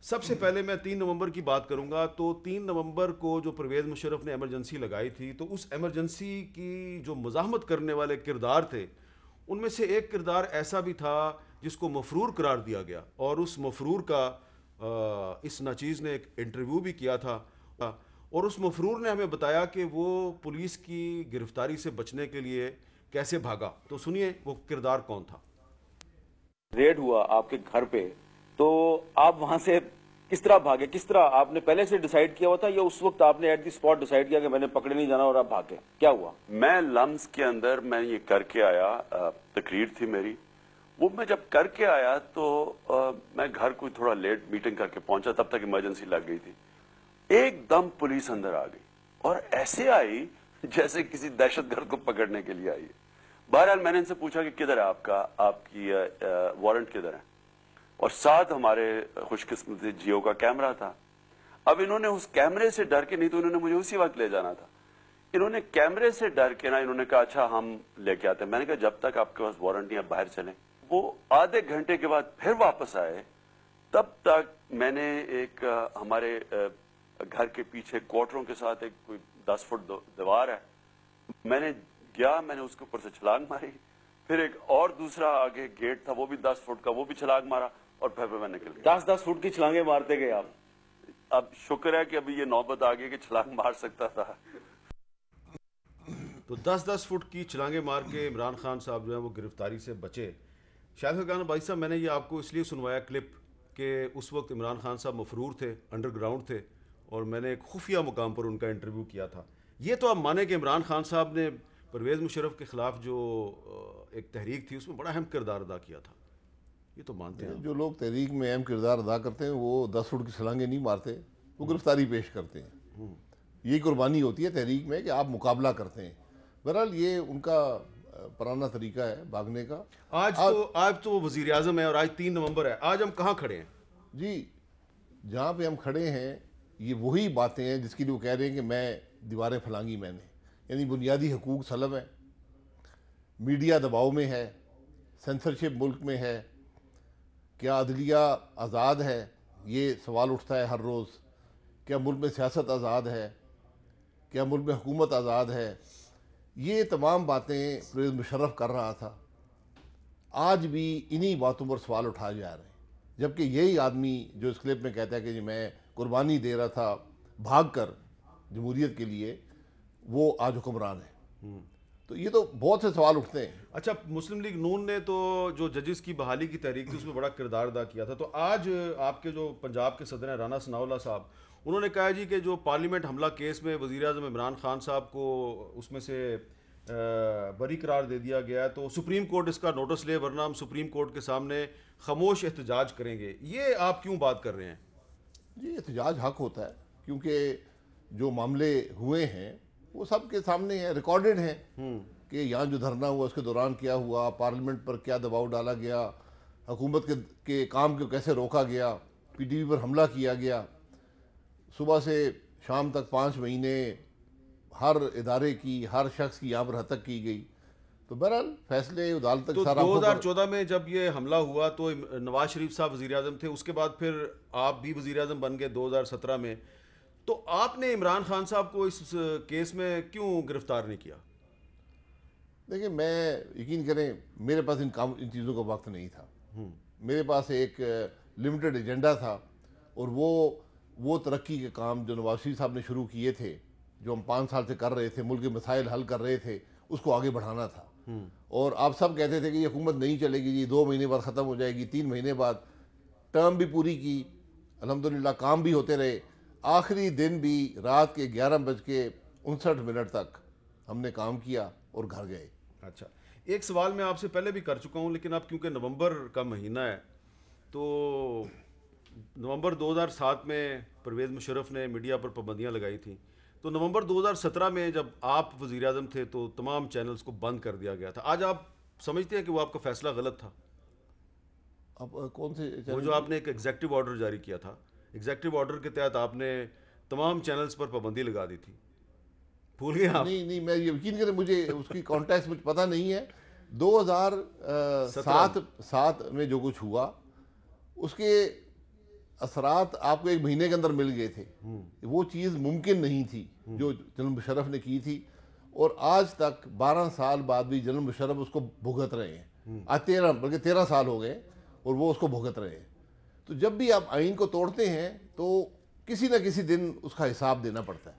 سب سے پہلے میں 3 نومبر کی بات کروں گا. تو 3 نومبر کو جو پرویز مشرف نے ایمرجنسی لگائی تھی، تو اس ایمرجنسی کی جو مزاحمت کرنے والے کردار تھے، ان میں سے ایک کردار ایسا بھی تھا جس کو مفرور قرار دیا گیا، اور اس مفرور کا اس ناچیز نے ایک انٹرویو بھی کیا تھا، اور اس مفرور نے ہمیں بتایا کہ وہ پولیس کی گرفتاری سے بچنے کے لیے کیسے بھاگا. تو سنیے وہ کردار کون تھا. ریڈ ہوا آپ کے گھر پہ، تو آپ وہاں سے کس طرح بھاگے؟ کس طرح آپ نے پہلے سے ڈیسائیڈ کیا ہوا تھا یا اس وقت آپ نے ایٹ دی اسپاٹ ڈیسائیڈ کیا کہ میں نے پکڑے نہیں جانا اور آپ بھاگے؟ کیا ہوا؟ میں لمز کے اندر میں یہ کر کے آیا، تقریر تھی میری، وہ میں جب کر کے آیا تو میں گھر کو تھوڑا لیٹ میٹنگ کر کے پہنچا، تب تک ایمرجنسی لگ گئی تھی. ایک دم پولیس اندر آ گئی اور ایسے آئی جیسے کسی دہشت گرد کو پکڑنے کے لیے آئی. بہرحال میں نے ان سے پوچھا کہ کدھر ہے آپ کی وارنٹ کدھر ہے، اور ساتھ ہمارے خوش قسمتی جیو کا کیمرہ تھا. اب انہوں نے اس کیمرے سے ڈر کے، نہیں تو انہوں نے مجھے اسی وقت لے جانا تھا، انہوں نے کیمرے سے ڈر کے انہوں نے کہا اچھا ہم لے کے آتے ہیں. میں نے کہا جب تک آپ کے پاس وارنٹ نہیں ہے باہر چلیں. وہ آدھے گھنٹے کے بعد پھر واپس آئے. تب تک میں نے ایک ہمارے گھر کے پیچھے کوارٹروں کے ساتھ ایک کوئی 10 فٹ دیوار ہے، میں نے گیا، میں نے اس کے اوپر سے چھلانگ ماری. پھر ایک اور دوسرا آگے گیٹ تھا، وہ بھی 10 فٹ کا، وہ بھی چھلانگ مارا، اور پھر میں نکل گیا. 10 فٹ کی چھلانگیں مارتے گئے آپ؟ اب شکر ہے کہ ابھی یہ نوبت آ گئی کہ چھلانگ مار سکتا تھا. تو 10 فٹ کی چھلانگیں مار کے عمران خان صاحب جو ہیں وہ گرفتاری سے بچے. شاہد خان بھائی صاحب، میں نے یہ آپ کو اس لیے سنوایا کلپ کہ اس وقت عمران خان صاحب مفرور تھے، انڈر گراؤنڈ تھے، اور میں نے ایک خفیہ مقام پر ان کا انٹرویو کیا تھا. یہ تو آپ مانیں کہ عمران خان صاحب نے پرویز مشرف کے خلاف جو ایک تحریک تھی اس میں بڑا اہم کردار ادا کیا تھا، یہ تو مانتے ہیں. جو لوگ تحریک میں اہم کردار ادا کرتے ہیں وہ 10 فٹ کی چھلانگیں نہیں مارتے، وہ گرفتاری پیش کرتے ہیں. یہی قربانی ہوتی ہے تحریک میں کہ آپ مقابلہ کرتے ہیں. بہرحال یہ ان کا پرانا طریقہ ہے بھاگنے کا. آج تو وہ وزیر اعظم ہے اور آج 3 نومبر ہے. آج ہم کہاں کھڑے ہیں؟ جی، جہاں پہ ہم کھڑے ہیں یہ وہی باتیں ہیں جس کے لیے وہ کہہ رہے ہیں کہ میں دیواریں پھلانگی میں نے. یعنی بنیادی حقوق سلب ہیں، میڈیا دباؤ میں ہے، سینسرشپ ملک میں ہے. کیا عدلیہ آزاد ہے؟ یہ سوال اٹھتا ہے ہر روز. کیا ملک میں سیاست آزاد ہے؟ کیا ملک میں حکومت آزاد ہے؟ یہ تمام باتیں پرویز مشرف کر رہا تھا. آج بھی انہی باتوں پر سوال اٹھائے جا رہے ہیں، جبکہ یہی آدمی جو اس کلپ میں کہتا ہے کہ میں قربانی دے رہا تھا بھاگ کر جمہوریت کے لیے، وہ آج حکمران ہے. تو یہ تو بہت سے سوال اٹھتے ہیں. اچھا، مسلم لیگ نون نے تو جو ججز کی بحالی کی تحریک تھی اس میں بڑا کردار ادا کیا تھا. تو آج آپ کے جو پنجاب کے صدر ہیں رانا ثناءاللہ صاحب، انہوں نے کہا جی کہ جو پارلیمنٹ حملہ کیس میں وزیر اعظم عمران خان صاحب کو اس میں سے بری قرار دے دیا گیا ہے، تو سپریم کورٹ اس کا نوٹس لے، ورنہ ہم سپریم کورٹ کے سامنے خاموش احتجاج کریں گے. یہ آپ کیوں بات کر رہے ہیں؟ جی، احتجاج حق ہوتا ہے، کیونکہ جو معاملے ہوئے ہیں وہ سب کے سامنے ہیں، ریکارڈڈ ہیں کہ یہاں جو دھرنا ہوا اس کے دوران کیا ہوا، پارلیمنٹ پر کیا دباؤ ڈالا گیا، حکومت کے کام کو کیسے روکا گیا، پی ٹی وی پر حملہ کیا گیا. صبح سے شام تک 5 مہینے ہر ادارے کی، ہر شخص کی یہاں پر ہتک کی گئی. تو بہرحال فیصلے عدالت تک تو سارا 2014 میں جب یہ حملہ ہوا تو نواز شریف صاحب وزیر اعظم تھے، اس کے بعد پھر آپ بھی وزیر اعظم بن گئے 2017 میں. تو آپ نے عمران خان صاحب کو اس کیس میں کیوں گرفتار نہیں کیا؟ دیکھیں، میں یقین کریں میرے پاس ان چیزوں کا وقت نہیں تھا. میرے پاس ایک لمیٹڈ ایجنڈا تھا، اور وہ ترقی کے کام جو نواز شریف صاحب نے شروع کیے تھے، جو ہم 5 سال سے کر رہے تھے، ملک کے مسائل حل کر رہے تھے، اس کو آگے بڑھانا تھا. اور آپ سب کہتے تھے کہ یہ حکومت نہیں چلے گی جی، 2 مہینے بعد ختم ہو جائے گی، 3 مہینے بعد. ٹرم بھی پوری کی، الحمدللہ کام بھی ہوتے رہے. آخری دن بھی رات کے 11:59 تک ہم نے کام کیا اور گھر گئے. اچھا، ایک سوال میں آپ سے پہلے بھی کر چکا ہوں، لیکن اب کیونکہ نومبر کا مہینہ ہے، تو نومبر 2007 میں پرویز مشرف نے میڈیا پر پابندیاں لگائی تھیں. تو نومبر 2017 میں جب آپ وزیر اعظم تھے تو تمام چینلز کو بند کر دیا گیا تھا. آج آپ سمجھتے ہیں کہ وہ آپ کا فیصلہ غلط تھا؟ اب کون سے وہ جو آپ نے ایک ایگزیکٹو آرڈر جاری کیا تھا، ایگزیکٹو آرڈر کے تحت آپ نے تمام چینلز پر پابندی لگا دی تھی، بھول گئے آپ؟ نہیں، میں یقین کریں مجھے اس کی کانٹیکس مجھے پتہ نہیں ہے. 2007 میں جو کچھ ہوا اس کے اثرات آپ کو 1 مہینے کے اندر مل گئے تھے. وہ چیز ممکن نہیں تھی جو جنرل مشرف نے کی تھی, اور آج تک 12 سال بعد بھی جنرل مشرف اس کو بھگت رہے ہیں. آج 13 سال ہو گئے اور وہ اس کو بھگت رہے ہیں. تو جب بھی آپ آئین کو توڑتے ہیں تو کسی نہ کسی دن اس کا حساب دینا پڑتا ہے.